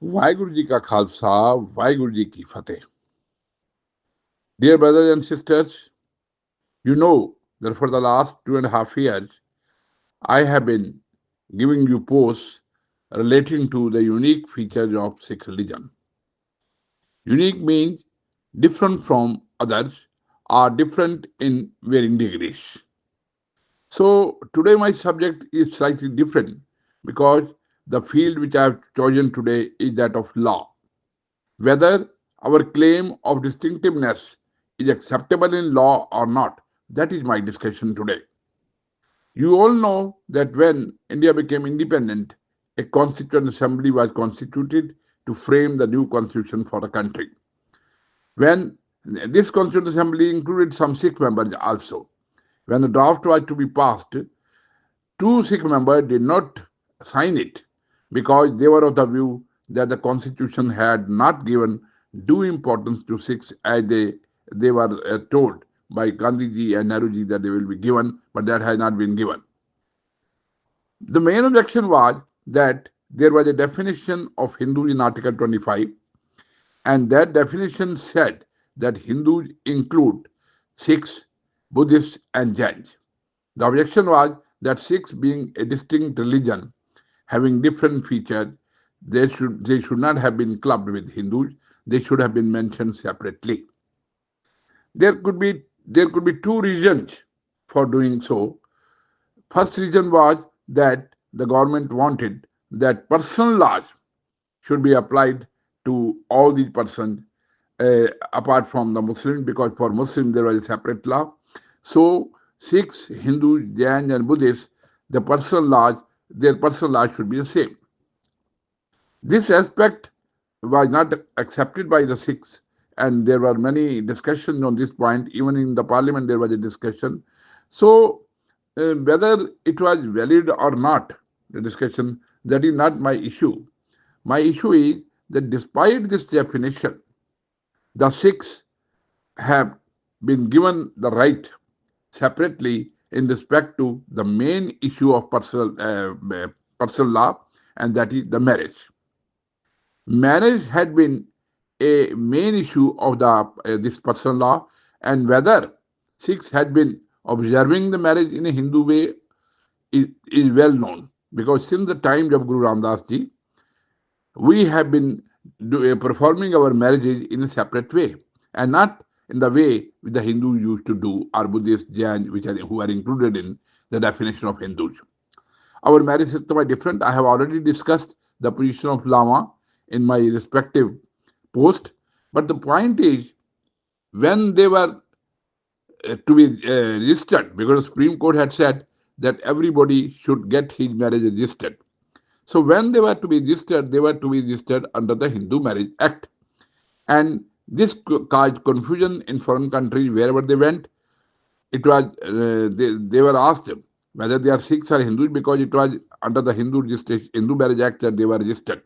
वाहिगुरु जी का खालसा, वाहिगुरु जी की फतेह. Dear brothers and sisters, you know that for the last 2.5 years, I have been giving you posts relating to the unique features of Sikh religion. Unique means different from others or different in varying degrees. So today my subject is slightly different because the field which I have chosen today is that of law. Whether our claim of distinctiveness is acceptable in law or not, that is my discussion today. You all know that when India became independent, a constituent assembly was constituted to frame the new constitution for the country. When this constituent assembly included some Sikh members also. When the draft was to be passed, two Sikh members did not sign it because they were of the view that the constitution had not given due importance to Sikhs as they were told by Gandhiji and Nehruji that they will be given, but that has not been given. The main objection was that there was a definition of Hindu in Article 25, and that definition said that Hindus include Sikhs, Buddhists, and Jains. The objection was that Sikhs, being a distinct religion, having different features, they should not have been clubbed with Hindus. They should have been mentioned separately. There could be two reasons for doing so. First reason was that the government wanted that personal laws should be applied to all these persons apart from the Muslims, because for Muslims there was a separate law. So Sikhs, Hindus, Jains, and Buddhists, their personal laws should be the same. This aspect was not accepted by the Sikhs, and there were many discussions on this point. Even in the parliament, there was a discussion. So, whether it was valid or not, the discussion, that is not my issue. My issue is that despite this definition, the Sikhs have been given the right separately in respect to the main issue of personal law, and that is the marriage. Marriage had been a main issue of this personal law, and whether Sikhs had been observing the marriage in a Hindu way is well known, because since the time of Guru Ramdas Ji, we have been performing our marriages in a separate way and not in the way the Hindus used to do, or Buddhists, Jains, who are included in the definition of Hindus. Our marriage system are different. I have already discussed the position of Lama in my respective post. But the point is, when they were to be registered, because the Supreme Court had said that everybody should get his marriage registered. So when they were to be registered, they were to be registered under the Hindu Marriage Act. And this caused confusion in foreign countries wherever they went. It was they were asked whether they are Sikhs or Hindus, because it was under the Hindu Marriage Act that they were registered.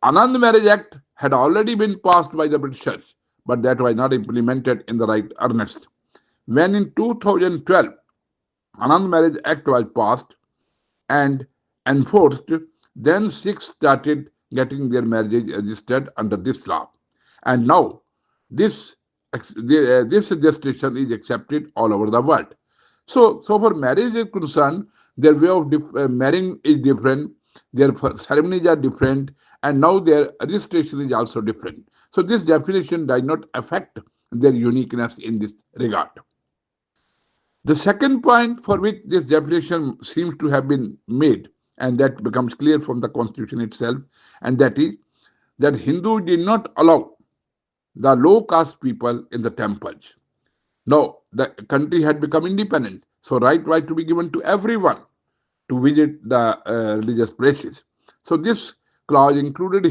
Anand Marriage Act had already been passed by the Britishers, but that was not implemented in the right earnest. When in 2012, Anand Marriage Act was passed and enforced, then Sikhs started getting their marriages registered under this law. And now this this registration is accepted all over the world. So for marriage is concerned, their way of marrying is different, their ceremonies are different, and now their registration is also different. So this definition does not affect their uniqueness in this regard. The second point for which this definition seems to have been made, and that becomes clear from the constitution itself, and that is that Hindu did not allow the low caste people in the temples. No, the country had become independent, so right to be given to everyone to visit the religious places. So this clause included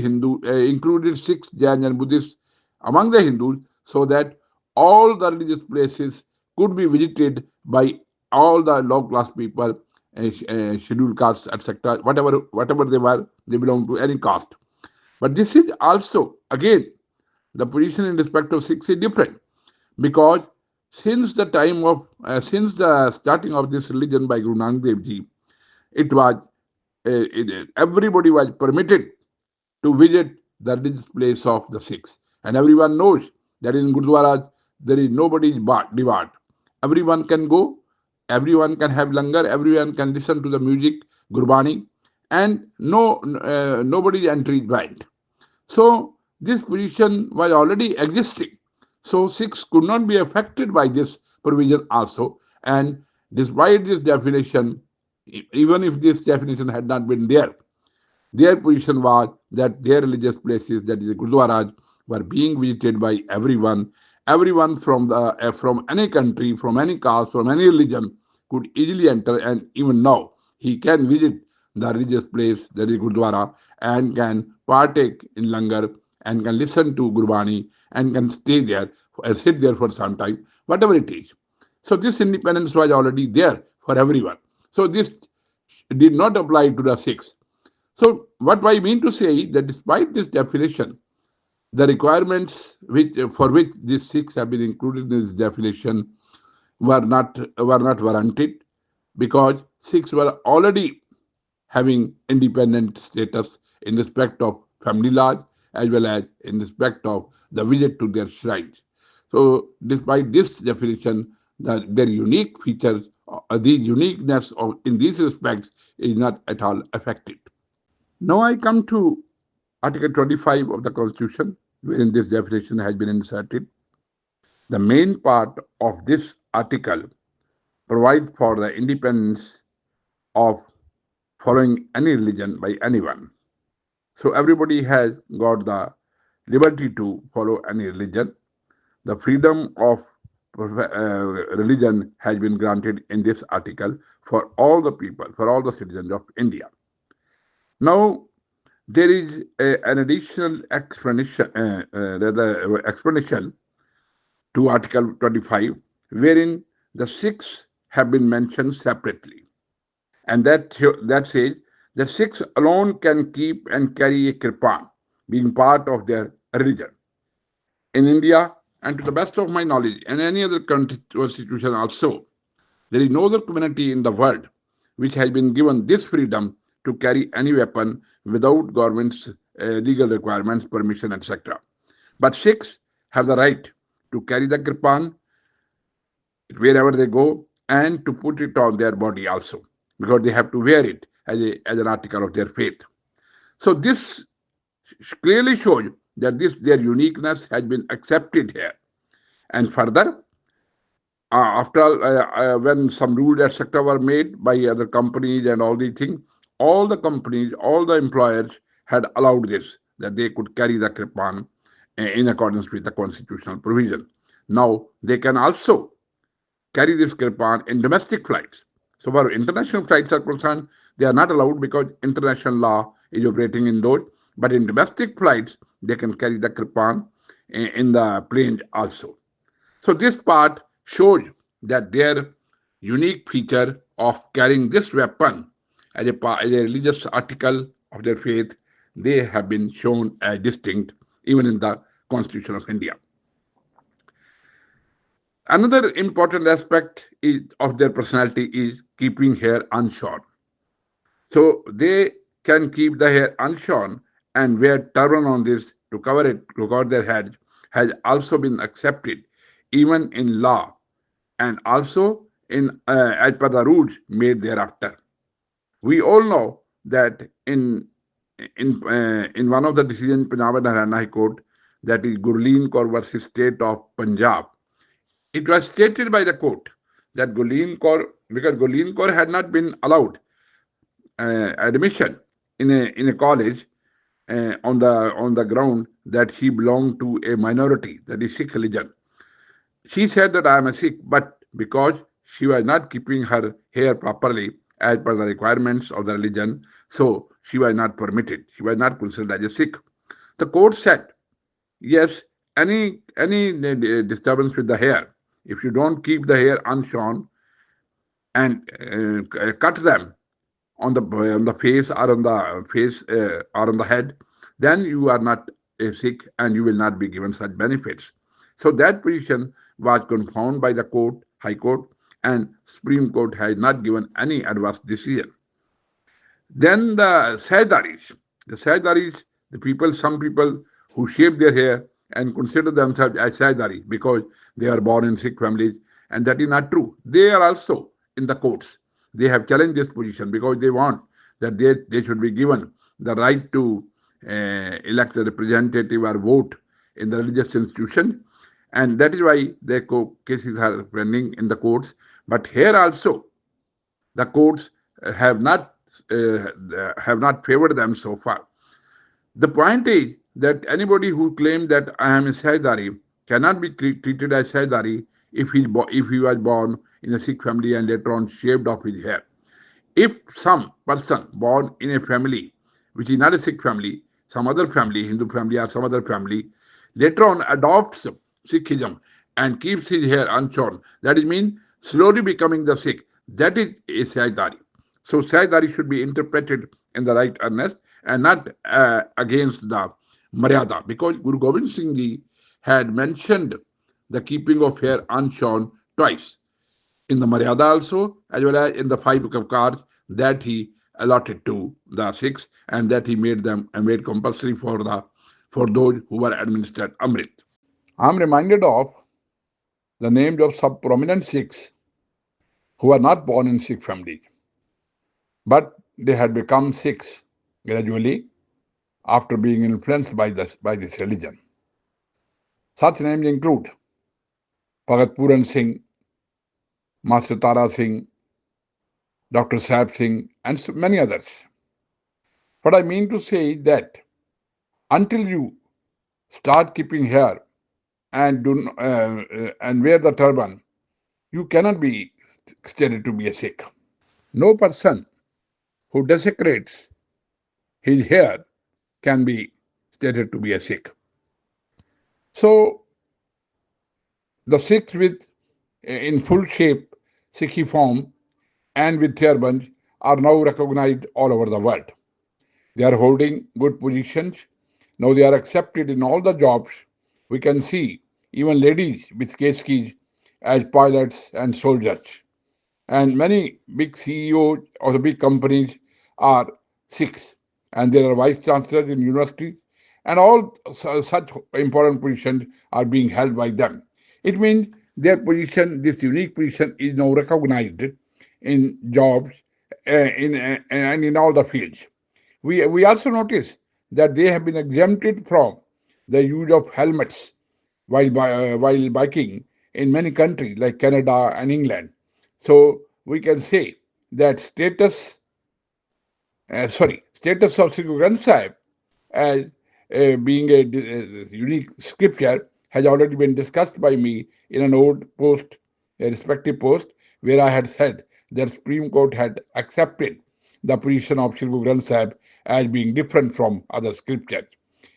Sikhs, Jains, and Buddhists among the Hindus, so that all the religious places could be visited by all the low class people, scheduled castes, etc. Whatever they were, they belong to any caste. But this is also again the position in respect of Sikhs is different, because since the starting of this religion by Guru Nanak Dev Ji, it was everybody was permitted to visit the religious place of the Sikhs. And everyone knows that in Gurdwaras there is nobody debarred. Everyone can go, everyone can have langar, everyone can listen to the music, Gurbani, and nobody entry is banned. So this position was already existing. So Sikhs could not be affected by this provision also. And despite this definition, even if this definition had not been there, their position was that their religious places, that is the Gurdwaras, were being visited by everyone. Everyone from any country, from any caste, from any religion could easily enter, and even now he can visit the religious place, that is Gurdwara, and can partake in langar and can listen to Gurbani and can stay there and sit there for some time, whatever it is. So this independence was already there for everyone. So this did not apply to the Sikhs. So what I mean to say is that despite this definition, the requirements for which these Sikhs have been included in this definition were not warranted, because Sikhs were already having independent status in respect of family laws as well as in respect of the visit to their shrines. So despite this definition, their unique features, the uniqueness in these respects is not at all affected. Now I come to Article 25 of the Constitution, wherein this definition has been inserted. The main part of this article provides for the independence of following any religion by anyone. So everybody has got the liberty to follow any religion. The freedom of religion has been granted in this article for all the people, for all the citizens of India. Now, there is an additional explanation to Article 25, wherein the Sikhs have been mentioned separately. And that says that Sikhs alone can keep and carry a kirpan, being part of their religion. In India, and to the best of my knowledge, and any other constitution also, there is no other community in the world which has been given this freedom to carry any weapon without government's legal requirements, permission, etc. But Sikhs have the right to carry the kirpan wherever they go and to put it on their body also, because they have to wear it as an article of their faith. So this clearly shows that their uniqueness has been accepted here. And further, after all, when some rules etc. were made by other companies and all these things, all the companies, all the employers had allowed this, that they could carry the kirpan in accordance with the constitutional provision. Now they can also carry this kirpan in domestic flights. So far international flights are concerned, they are not allowed because international law is operating in those. But in domestic flights, they can carry the kirpan in the plane also. So this part shows that their unique feature of carrying this weapon as a religious article of their faith, they have been shown as distinct even in the Constitution of India. Another important aspect of their personality is keeping hair unshorn. So they can keep the hair unshorn and wear turban on this to cover their head, has also been accepted even in law and also in as per the rules made thereafter. We all know that in one of the decisions in Punjab and Haryana High Court, that is Gurleen Kaur versus State of Punjab, it was stated by the court that Gurleen Kaur, because Gurleen Kaur had not been allowed admission in a college on the ground that she belonged to a minority, that is Sikh religion. She said that I am a Sikh, but because she was not keeping her hair properly as per the requirements of the religion, so she was not permitted. She was not considered as a Sikh. The court said, yes, any disturbance with the hair, if you don't keep the hair unshorn and cut them on the face or on the head, then you are not a Sikh and you will not be given such benefits. So that position was confirmed by the court, High Court, and Supreme Court has not given any adverse decision. Then the Sahidaris Some people who shave their hair and consider themselves as Sahdari because they are born in Sikh families, and that is not true. They are also in the courts. They have challenged this position because they want that they should be given the right to elect a representative or vote in the religious institution, and that is why their cases are pending in the courts. But here also, the courts have not favored them so far. The point is that anybody who claims that I am a Sahdari cannot be treated as Sahdari if he was born in a Sikh family and later on shaved off his hair. If some person born in a family which is not a Sikh family, some other family, Hindu family or some other family, later on adopts Sikhism and keeps his hair unshorn, that is mean slowly becoming the Sikh, that is a Sahdari. So Sahdari should be interpreted in the right earnest and not against the Maryada, because Guru Gobind Singh Ji had mentioned the keeping of hair unshorn twice, in the Maryada also, as well as in the 5 Kavkars that he allotted to the Sikhs, and that he made compulsory for those who were administered Amrit. I am reminded of the names of some prominent Sikhs who were not born in Sikh families, but they had become Sikhs gradually after being influenced by this religion. Such names include Bhagat Puran Singh, Master Tara Singh, Dr. Sahib Singh, and many others. What I mean to say is that until you start keeping hair and wear the turban, you cannot be stated to be a Sikh. No person who desecrates his hair can be stated to be a Sikh. So the Sikhs in full shape Sikhi form and with turbans are now recognized all over the world. They are holding good positions. Now they are accepted in all the jobs. We can see even ladies with keskis as pilots and soldiers. And many big CEOs of the big companies are Sikhs. And there are vice chancellors in universities. And all such important positions are being held by them. It means their position, this unique position, is now recognized in jobs and in all the fields. We also notice that they have been exempted from the use of helmets while biking in many countries like Canada and England. So we can say that status of Sri Guru Granth Sahib as being a unique scripture has already been discussed by me in an old post, a respective post, where I had said that Supreme Court had accepted the position of Sri Guru Granth Sahib as being different from other scriptures.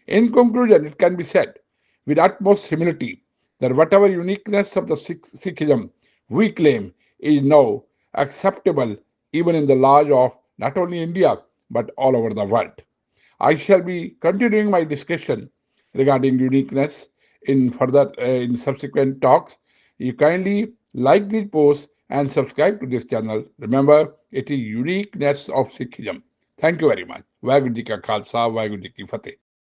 In conclusion, it can be said with utmost humility that whatever uniqueness of the Sikhism we claim is now acceptable even in the large of not only India but all over the world. I shall be continuing my discussion regarding uniqueness in subsequent talks. You kindly like this post and subscribe to this channel. Remember, it is uniqueness of Sikhism. Thank you very much. Vaheguru Ji Ka Khalsa, Vaheguru Ji Ki Fateh.